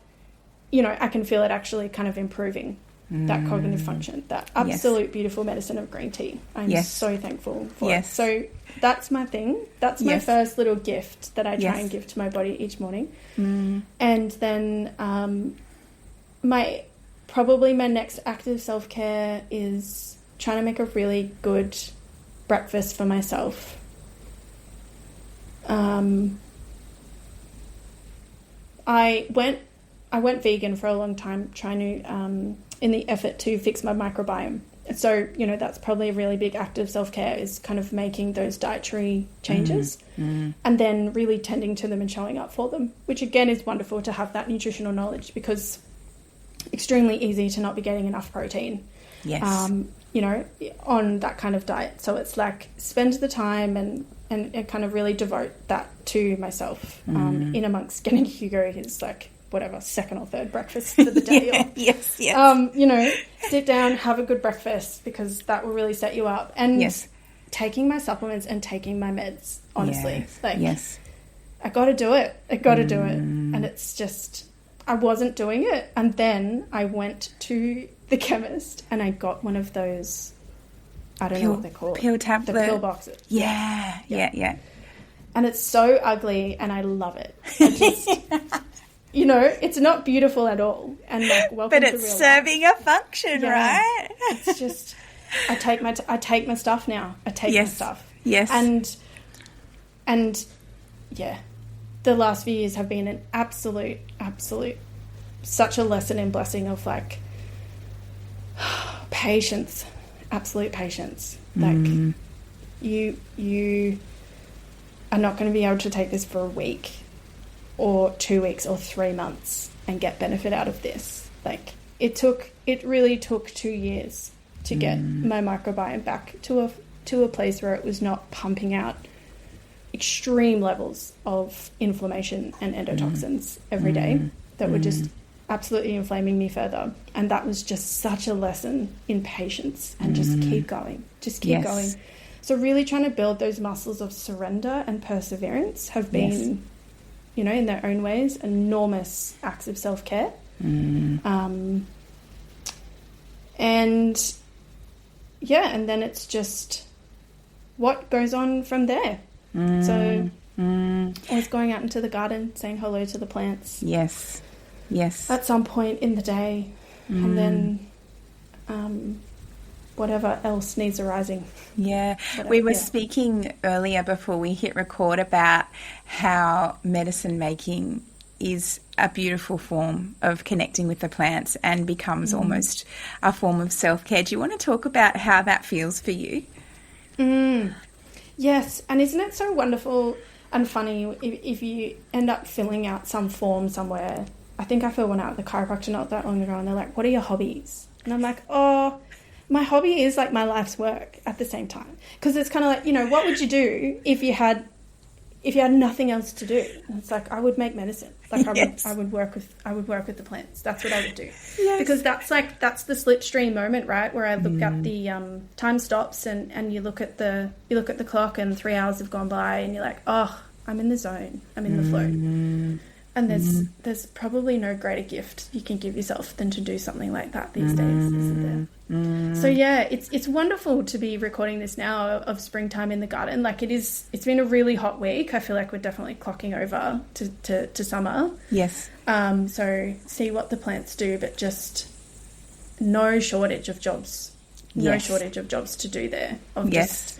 you know, I can feel it actually kind of improving that cognitive function, that absolute beautiful medicine of green tea. I'm so thankful for it. So that's my thing. That's my first little gift that I try and give to my body each morning. And then probably my next active self-care is trying to make a really good breakfast for myself. I went vegan for a long time, trying to in the effort to fix my microbiome. So, you know, that's probably a really big act of self-care, is kind of making those dietary changes and then really tending to them and showing up for them, which again is wonderful to have that nutritional knowledge, because extremely easy to not be getting enough protein, you know, on that kind of diet. So it's like, spend the time and kind of really devote that to myself, in amongst getting Hugo his, like, whatever, second or third breakfast for the day. You know, sit down, have a good breakfast, because that will really set you up. And taking my supplements and taking my meds, honestly. I got to do it. And it's just, I wasn't doing it. And then I went to the chemist and I got one of those, I don't know what they're called. Pill tablet. The pill boxes. Yeah. And it's so ugly and I love it. I just, you know, it's not beautiful at all. And like, welcome to real life. But it's serving a function, right? It's just, I take my stuff now. I take my stuff. Yes. And yeah, the last few years have been an absolute, such a lesson in blessing of like patience, absolute patience. Like you are not going to be able to take this for a week or 2 weeks or 3 months and get benefit out of this. Like it really took 2 years to get my microbiome back to a place where it was not pumping out extreme levels of inflammation and endotoxins every day that were just absolutely inflaming me further. And that was just such a lesson in patience and just keep going, going. So really trying to build those muscles of surrender and perseverance have been, you know, in their own ways, enormous acts of self-care. And then it's just what goes on from there. So always going out into the garden, saying hello to the plants. Yes. At some point in the day. And then whatever else needs arising. Yeah. We were speaking earlier before we hit record about how medicine making is a beautiful form of connecting with the plants and becomes almost a form of self-care. Do you want to talk about how that feels for you? Yes, and isn't it so wonderful and funny if you end up filling out some form somewhere? I think I filled one out at the chiropractor not that long ago, and they're like, what are your hobbies? And I'm like, oh, my hobby is like my life's work at the same time. Because it's kind of like, you know, what would you do if you had nothing else to do? And it's like, I would make medicine. Like I would work with the plants. That's what I would do. Yes. Because that's the slipstream moment, right? Where I look at the time stops and you look at the clock and 3 hours have gone by and you're like, oh, I'm in the zone. I'm in the flow. And there's probably no greater gift you can give yourself than to do something like that these days, isn't there? So yeah, it's wonderful to be recording this now of springtime in the garden. Like it's been a really hot week. I feel like we're definitely clocking over to summer. Yes. So see what the plants do, but just no shortage of jobs. No shortage of jobs to do there. Just,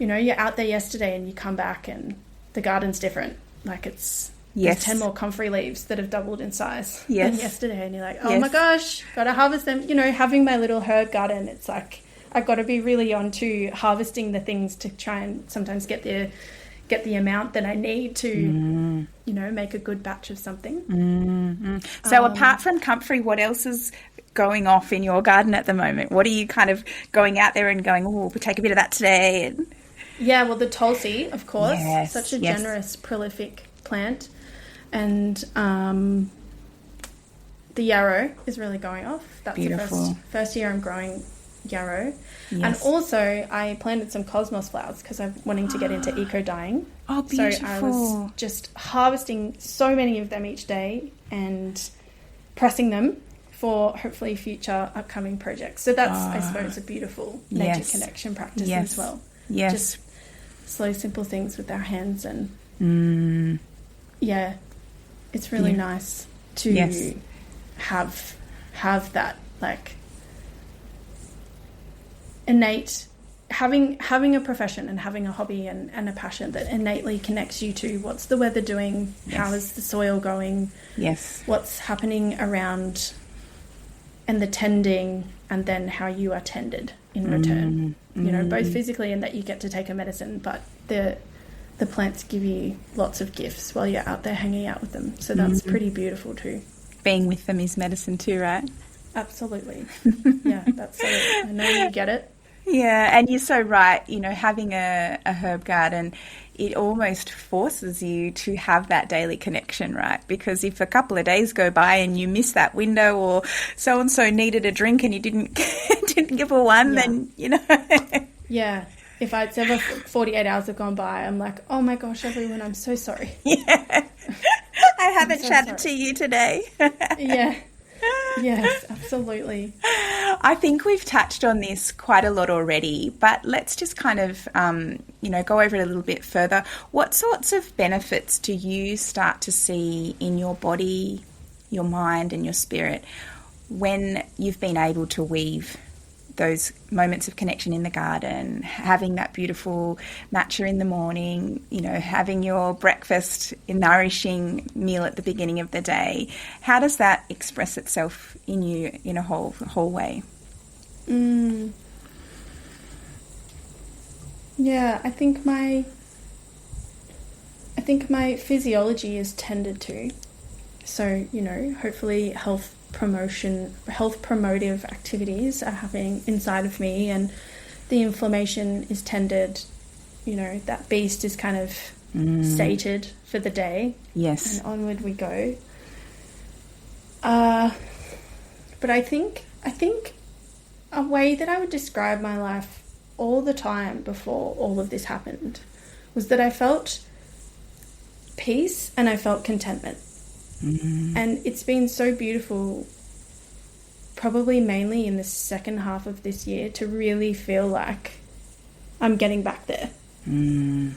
you know, you're out there yesterday and you come back and the garden's different. Like there's 10 more comfrey leaves that have doubled in size than yesterday. And you're like, oh my gosh, got to harvest them. You know, having my little herb garden, it's like I've got to be really on to harvesting the things to try and sometimes get the amount that I need to, you know, make a good batch of something. So apart from comfrey, what else is going off in your garden at the moment? What are you kind of going out there and going, oh, we'll take a bit of that today? And... Yeah, well, the Tulsi, of course, such a generous, prolific plant. And the yarrow is really going off. That's beautiful. The first year I'm growing yarrow. Yes. And also I planted some cosmos flowers because I'm wanting to get into eco-dyeing. Oh, beautiful. So I was just harvesting so many of them each day and pressing them for hopefully future upcoming projects. So that's, I suppose, a beautiful nature connection practice as well. Yes. Just slow, simple things with our hands and it's really nice to have that like innate having a profession and having a hobby and a passion that innately connects you to what's the weather doing, how is the soil going, what's happening around, and the tending, and then how you are tended in return. You know, both physically and that you get to take a medicine, but the plants give you lots of gifts while you're out there hanging out with them. So that's pretty beautiful too. Being with them is medicine too, right? Absolutely. Yeah, that's so, I know you get it. Yeah, and you're so right. You know, having a herb garden, it almost forces you to have that daily connection, right? Because if a couple of days go by and you miss that window, or so-and-so needed a drink and you didn't give her one, then, you know. Yeah. If it's ever 48 hours have gone by, I'm like, oh my gosh, everyone, I'm so sorry. Yeah. I haven't chatted to you today. Yeah. Yes, absolutely. I think we've touched on this quite a lot already, but let's just kind of, go over it a little bit further. What sorts of benefits do you start to see in your body, your mind and your spirit when you've been able to weave those moments of connection in the garden, having that beautiful matcha in the morning, you know, having your breakfast, a nourishing meal at the beginning of the day? How does that express itself in you in a whole way? Yeah, I think my physiology is tended to. So, you know, hopefully health promotive activities are happening inside of me, and the inflammation is tended, you know, that beast is kind of sated for the day. Yes. And onward we go. But I think a way that I would describe my life all the time before all of this happened was that I felt peace and I felt contentment. Mm-hmm. And it's been so beautiful, probably mainly in the second half of this year, to really feel like I'm getting back there. Mm.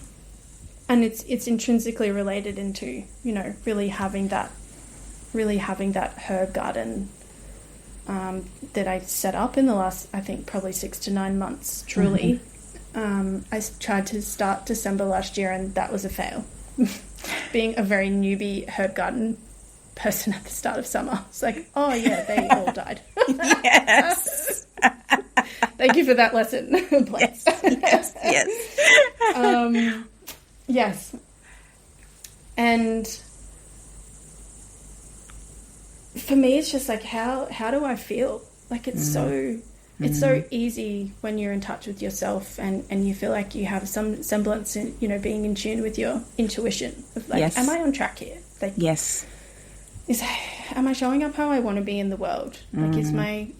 And it's intrinsically related into, you know, really having that herb garden that I set up in the last, I think, probably 6 to 9 months, truly. Mm-hmm. I tried to start December last year and that was a fail. Being a very newbie herb garden person at the start of summer. It's like, oh yeah, they all died. Yes. Thank you for that lesson. Please. Yes. Yes. And for me, it's just like, how do I feel? Like it's so easy when you're in touch with yourself and you feel like you have some semblance in, you know, being in tune with your intuition of like, yes. Am I on track here? Like, yes. Am I showing up how I want to be in the world? Like,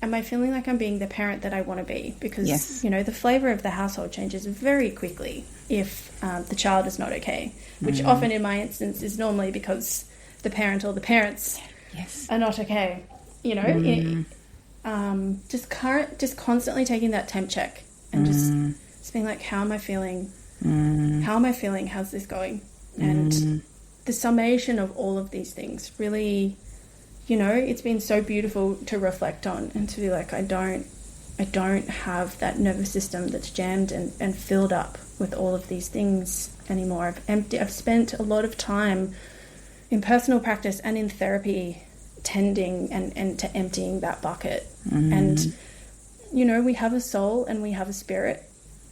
am I feeling like I'm being the parent that I want to be? Because, yes. you know, the flavour of the household changes very quickly if the child is not okay, which often in my instance is normally because the parent or the parents yes. are not okay. You know, just constantly taking that temp check and just being like, how am I feeling? How am I feeling? How's this going? And the summation of all of these things really, you know, it's been so beautiful to reflect on and to be like, I don't have that nervous system that's jammed and filled up with all of these things anymore. I've spent a lot of time in personal practice and in therapy tending and to emptying that bucket. And, you know, we have a soul and we have a spirit.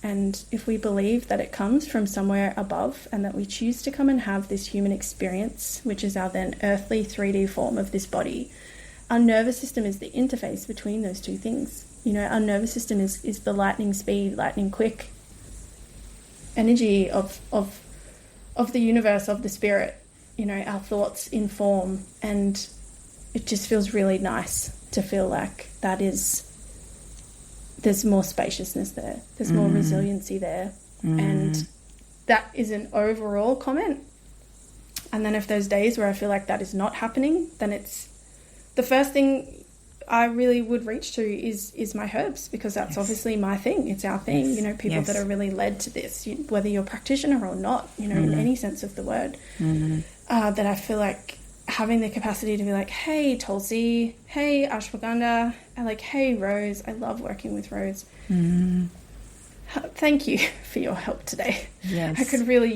And if we believe that it comes from somewhere above and that we choose to come and have this human experience, which is our then earthly 3D form of this body, our nervous system is the interface between those two things. You know, our nervous system is the lightning speed, lightning quick energy of the universe, of the spirit. You know, our thoughts inform, and it just feels really nice to feel like there's more spaciousness there. There's more resiliency there. And that is an overall comment. And then if there's days where I feel like that is not happening, then it's the first thing I really would reach to is my herbs, because that's obviously my thing. It's our thing. You know, people that are really led to this, whether you're a practitioner or not, you know, in any sense of the word, that I feel like having the capacity to be like, hey, Tulsi, hey, ashwagandha, I like, hey, Rose, I love working with Rose. Thank you for your help today. Yes. I could really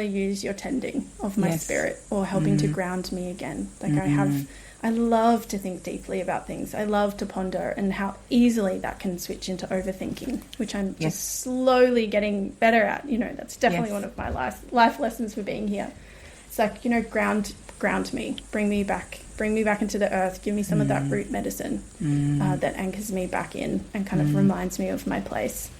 use your tending of my spirit, or helping to ground me again. Like I love to think deeply about things. I love to ponder, and how easily that can switch into overthinking, which I'm just slowly getting better at. You know, that's definitely one of my life lessons for being here. It's like, you know, ground me, bring me back into the earth, give me some of that root medicine that anchors me back in and kind of reminds me of my place.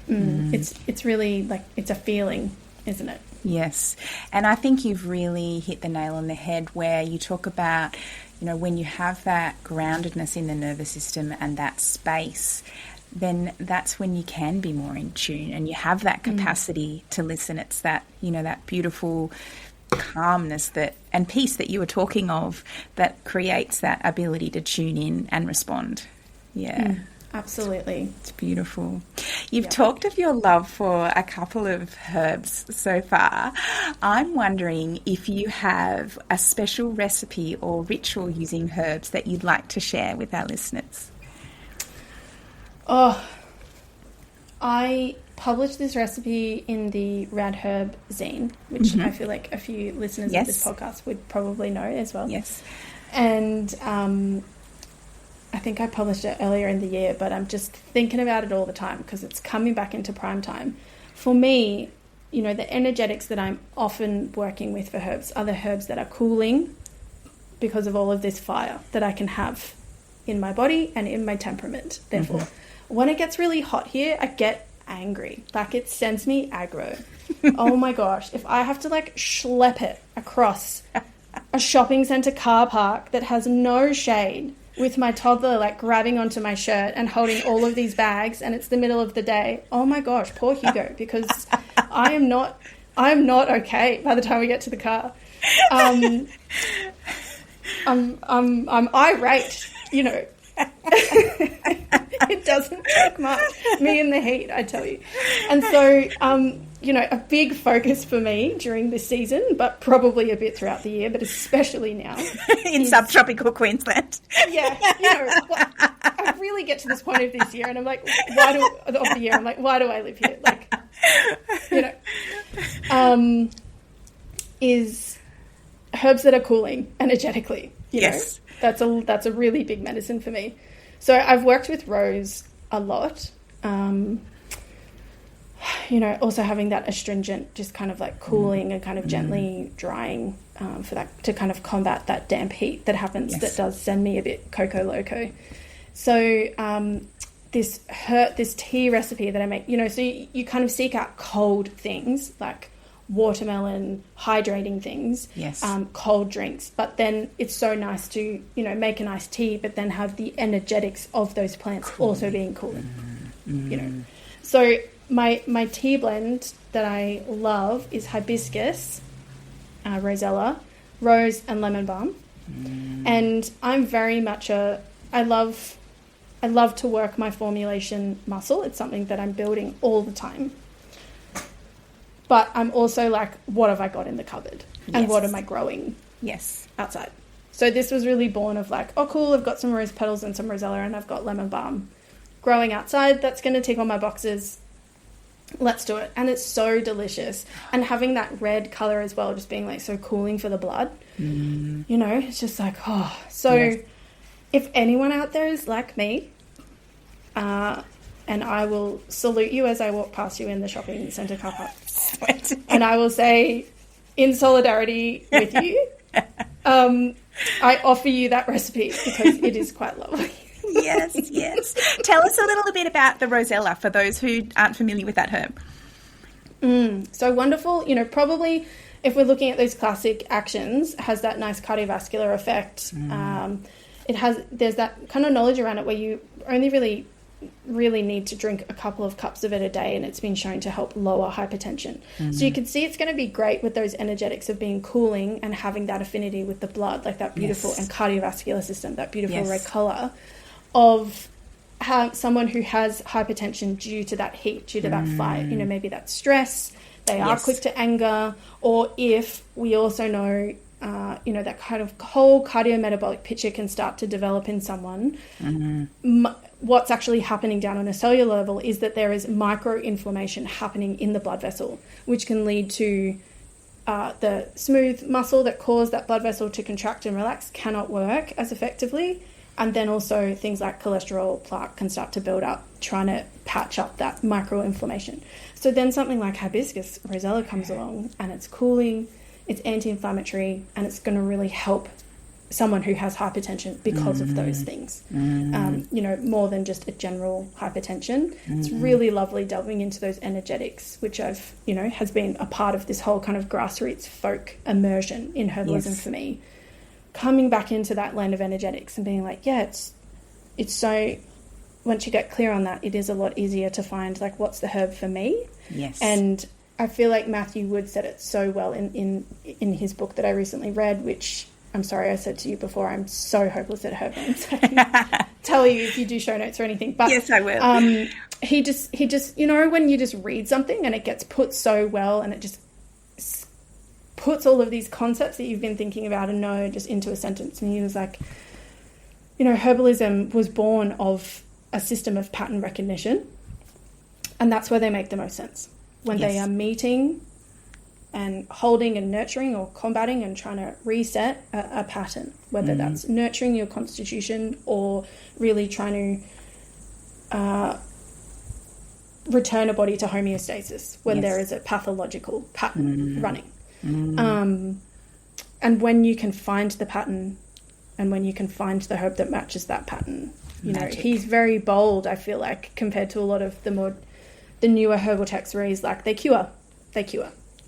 It's really like, it's a feeling, isn't it? Yes. And I think you've really hit the nail on the head where you talk about, you know, when you have that groundedness in the nervous system and that space, then that's when you can be more in tune and you have that capacity to listen. It's that, you know, that beautiful calmness that and peace that you were talking of that creates that ability to tune in and respond. Absolutely. It's beautiful. You've talked of your love for a couple of herbs so far. I'm wondering if you have a special recipe or ritual using herbs that you'd like to share with our listeners. Oh, I published this recipe in the Rad Herb zine, which I feel like a few listeners of this podcast would probably know as well. Yes. And I think I published it earlier in the year, but I'm just thinking about it all the time because it's coming back into prime time. For me, you know, the energetics that I'm often working with for herbs are the herbs that are cooling because of all of this fire that I can have in my body and in my temperament. Therefore, when it gets really hot here, I get angry. Like, it sends me aggro. Oh my gosh. If I have to like schlep it across a shopping centre car park that has no shade with my toddler like grabbing onto my shirt and holding all of these bags, and it's the middle of the day. Oh my gosh, poor Hugo, because I am not okay by the time we get to the car. I'm irate, you know. It doesn't take much. Me in the heat, I tell you. And so, you know, a big focus for me during this season, but probably a bit throughout the year, but especially now. In subtropical Queensland. Yeah. You know, I really get to this point of this year and I'm like, why do I live here? Like, you know, is herbs that are cooling energetically. You yes. know, that's a really big medicine for me. So I've worked with rose a lot. You know, also having that astringent, just kind of like cooling and kind of gently drying for that, to kind of combat that damp heat that happens, that does send me a bit coco loco. So this tea recipe that I make, you know, so you kind of seek out cold things like watermelon, hydrating things, cold drinks, but then it's so nice to, you know, make a nice tea, but then have the energetics of those plants also being cooling, you know. So my tea blend that I love is hibiscus, rosella, rose and lemon balm. And I'm very much I love to work my formulation muscle. It's something that I'm building all the time. But I'm also like, what have I got in the cupboard? And what am I growing outside? So this was really born of like, oh, cool, I've got some rose petals and some rosella and I've got lemon balm growing outside. That's going to tick all my boxes. Let's do it. And it's so delicious. And having that red colour as well, just being like so cooling for the blood, you know, it's just like, oh. So if anyone out there is like me, and I will salute you as I walk past you in the shopping centre car park. And I will say, in solidarity with you, I offer you that recipe because it is quite lovely. Yes. Tell us a little bit about the rosella for those who aren't familiar with that herb. So wonderful. You know, probably if we're looking at those classic actions, has that nice cardiovascular effect. There's that kind of knowledge around it where you only really need to drink a couple of cups of it a day, and it's been shown to help lower hypertension. So you can see it's going to be great with those energetics of being cooling and having that affinity with the blood, like that beautiful and cardiovascular system, that beautiful red colour of someone who has hypertension due to that heat, due to that fight, you know, maybe that stress, they are quick to anger, or if we also know you know, that kind of whole cardiometabolic picture can start to develop in someone. What's actually happening down on a cellular level is that there is micro-inflammation happening in the blood vessel, which can lead to the smooth muscle that caused that blood vessel to contract and relax cannot work as effectively. And then also things like cholesterol plaque can start to build up, trying to patch up that micro-inflammation. So then something like hibiscus rosella comes along and it's cooling, it's anti-inflammatory, and it's going to really help someone who has hypertension because of those things. You know, more than just a general hypertension. It's really lovely delving into those energetics, which I've, you know, has been a part of this whole kind of grassroots folk immersion in herbalism for me. Coming back into that land of energetics and being like, it's so, once you get clear on that, it is a lot easier to find like, what's the herb for me? And I feel like Matthew Wood said it so well in his book that I recently read, which I'm sorry I said to you before, I'm so hopeless at herbal. So I can tell you if you do show notes or anything. But yes, I will. He just, you know, when you just read something and it gets put so well and it just puts all of these concepts that you've been thinking about and know just into a sentence. And he was like, you know, herbalism was born of a system of pattern recognition, and that's where they make the most sense. When they are meeting and holding and nurturing or combating and trying to reset a pattern, whether that's nurturing your constitution or really trying to return a body to homeostasis when there is a pathological pattern running. And when you can find the pattern and when you can find the herb that matches that pattern, you know, he's very bold, I feel like, compared to a lot of the newer herbal texts where he's like, they cure.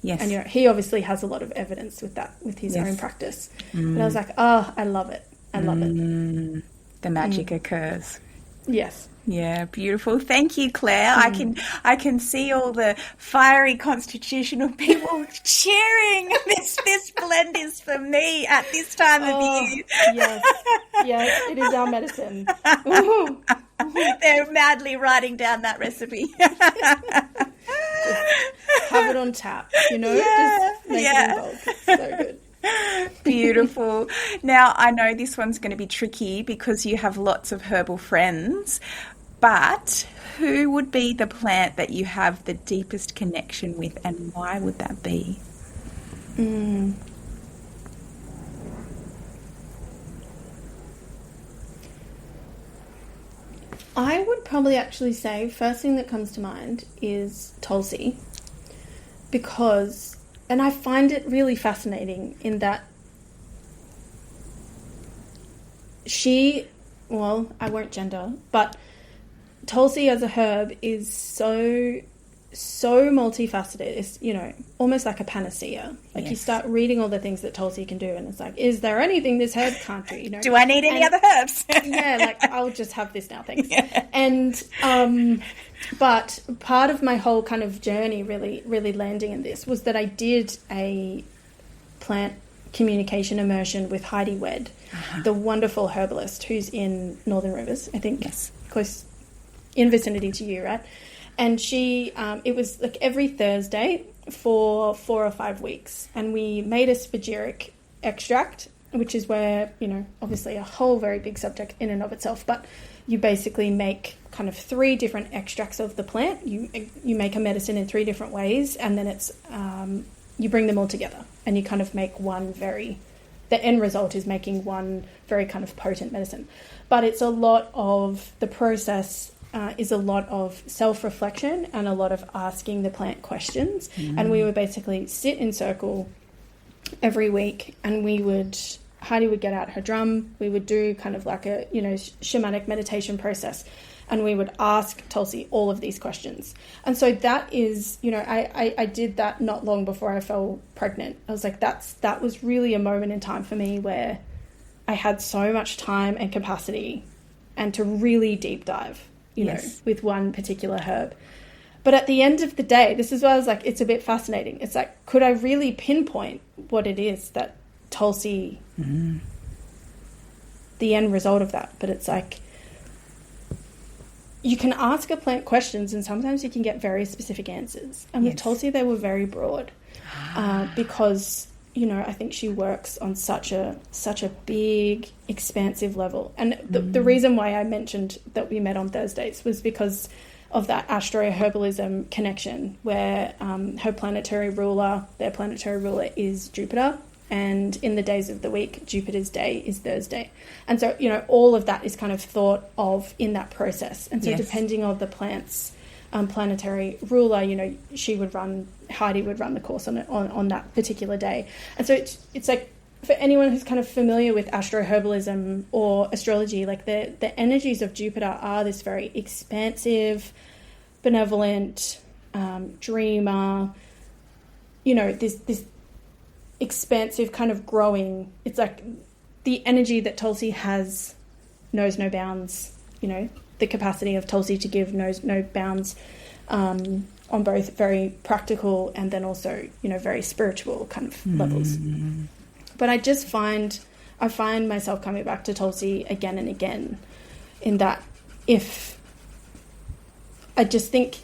Yes. And, he obviously has a lot of evidence with that, with his own practice. But I was like, oh, I love it. I love it. The magic occurs. Yes. Yeah, beautiful. Thank you, Claire. I can see all the fiery constitutional people cheering. This blend is for me at this time of year. Yes, it is our medicine. They're madly writing down that recipe. Just have it on tap, just make it in bulk. It's so good. Beautiful. Now, I know this one's going to be tricky because you have lots of herbal friends, but who would be the plant that you have the deepest connection with, and why would that be? I would probably actually say first thing that comes to mind is Tulsi, because, and I find it really fascinating in that I won't gender, but Tulsi as a herb is so multifaceted. It's, almost like a panacea. Like you start reading all the things that Tulsi can do, and it's like, is there anything this herb can't do? Do I need any other herbs? I'll just have this now, thanks. Yeah. And but part of my whole kind of journey really landing in this was that I did a plant communication immersion with Heidi Wedd, the wonderful herbalist who's in Northern Rivers, I think, close in vicinity to you, right? And she, it was like every Thursday for 4 or 5 weeks, and we made a spagyric extract, which is where, obviously a whole very big subject in and of itself, but you basically make kind of 3 different extracts of the plant. You make a medicine in 3 different ways, and then it's you bring them all together, and you kind of make the end result is making one very kind of potent medicine. But it's a lot of the process. Is a lot of self-reflection and a lot of asking the plant questions. And we would basically sit in circle every week, and Heidi would get out her drum. We would do kind of like a, shamanic meditation process, and we would ask Tulsi all of these questions. And so that is, I did that not long before I fell pregnant. I was like, that was really a moment in time for me where I had so much time and capacity and to really deep dive. With one particular herb. But at the end of the day, this is why I was like, it's a bit fascinating. It's like, could I really pinpoint what it is that Tulsi, the end result of that? But it's like, you can ask a plant questions, and sometimes you can get very specific answers. And with Tulsi, they were very broad because, I think she works on such a big, expansive level. And the reason why I mentioned that we met on Thursdays was because of that astro-herbalism connection, where their planetary ruler is Jupiter, and in the days of the week, Jupiter's day is Thursday. And so, all of that is kind of thought of in that process. And so depending on the plant's planetary ruler, Heidi would run the course on that particular day. And so it's like, for anyone who's kind of familiar with astro-herbalism or astrology, like the energies of Jupiter are this very expansive, benevolent, dreamer, this expansive kind of growing. It's like the energy that Tulsi knows no bounds, the capacity of Tulsi to give knows no bounds on both very practical and then also, very spiritual kind of levels. But I find myself coming back to Tulsi again and again, in that I just think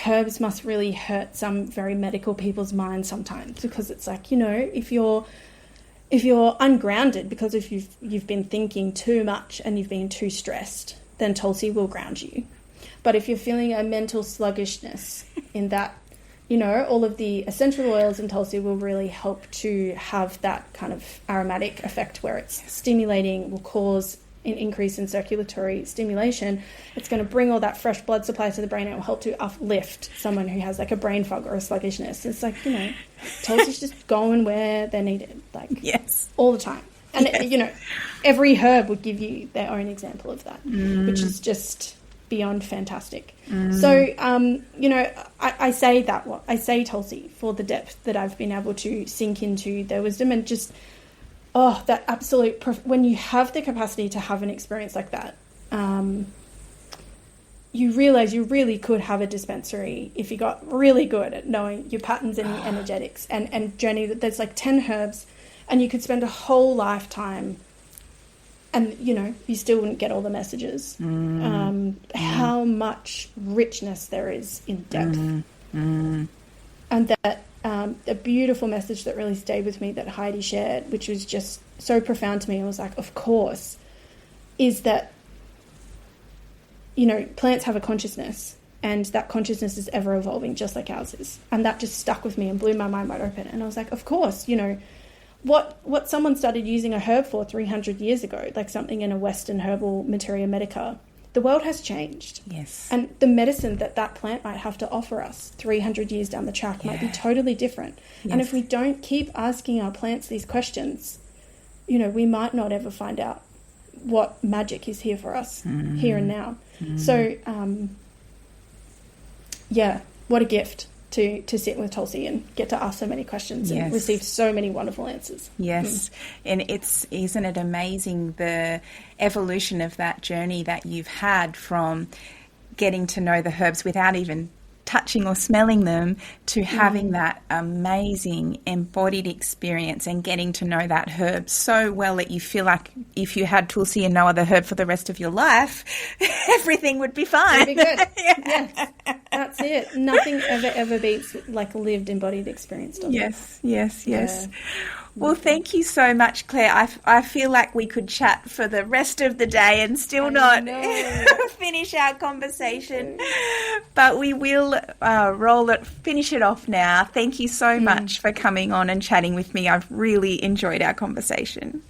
herbs must really hurt some very medical people's minds sometimes, because it's like, if you're ungrounded because if you've been thinking too much and you've been too stressed, then Tulsi will ground you. But if you're feeling a mental sluggishness in that, all of the essential oils in Tulsi will really help to have that kind of aromatic effect where it's stimulating, will cause an increase in circulatory stimulation. It's going to bring all that fresh blood supply to the brain. It will help to uplift someone who has like a brain fog or a sluggishness. It's like, Tulsi's just going where they're needed, all the time. And, every herb would give you their own example of that, which is just beyond fantastic. So, you know, I say I say Tulsi for the depth that I've been able to sink into their wisdom, and just, that absolute, when you have the capacity to have an experience like that, you realize you really could have a dispensary if you got really good at knowing your patterns and your energetics, and journey. There's like 10 herbs, and you could spend a whole lifetime, and, you know, you still wouldn't get all the messages. How much richness there is in depth. And that a beautiful message that really stayed with me that Heidi shared, which was just so profound to me, I was like, of course, is that, you know, plants have a consciousness, and that consciousness is ever evolving, just like ours is. And that just stuck with me and blew my mind wide open. And I was like, of course, you know, what someone started using a herb for 300 years ago, like something in a Western herbal materia medica, the world has changed. Yes. And the medicine that plant might have to offer us 300 years down the track might be totally different. Yes. And if we don't keep asking our plants these questions, you know, we might not ever find out what magic is here for us here and now. So, what a gift to sit with Tulsi and get to ask so many questions and receive so many wonderful answers. Yes. And isn't it amazing, the evolution of that journey that you've had from getting to know the herbs without even touching or smelling them, to having that amazing embodied experience and getting to know that herb so well that you feel like if you had Tulsi and no other herb for the rest of your life, everything would be fine. It'd be good. Yes, that's it. Nothing ever beats like lived embodied experience, does it? Yes. Well, thank you so much, Claire. I feel like we could chat for the rest of the day and still not finish our conversation, but we will finish it off now. Thank you so much for coming on and chatting with me. I've really enjoyed our conversation.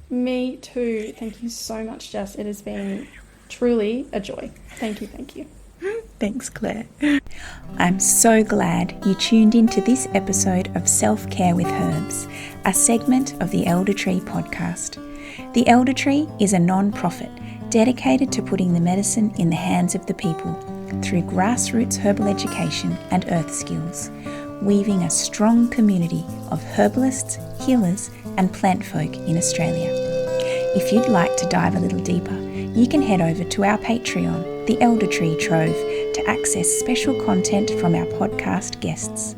Me too. Thank you so much, Jess. It has been truly a joy. Thank you. Thanks, Claire. I'm so glad you tuned into this episode of Self-Care with Herbs, a segment of the Elder Tree podcast. The Elder Tree is a non-profit dedicated to putting the medicine in the hands of the people through grassroots herbal education and earth skills, weaving a strong community of herbalists, healers, and plant folk in Australia. If you'd like to dive a little deeper, you can head over to our Patreon, the Elder Tree Trove, to access special content from our podcast guests.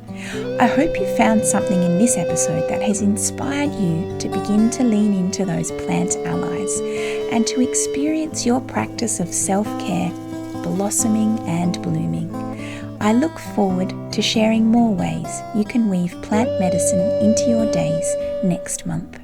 I hope you found something in this episode that has inspired you to begin to lean into those plant allies and to experience your practice of self-care blossoming and blooming. I look forward to sharing more ways you can weave plant medicine into your days next month.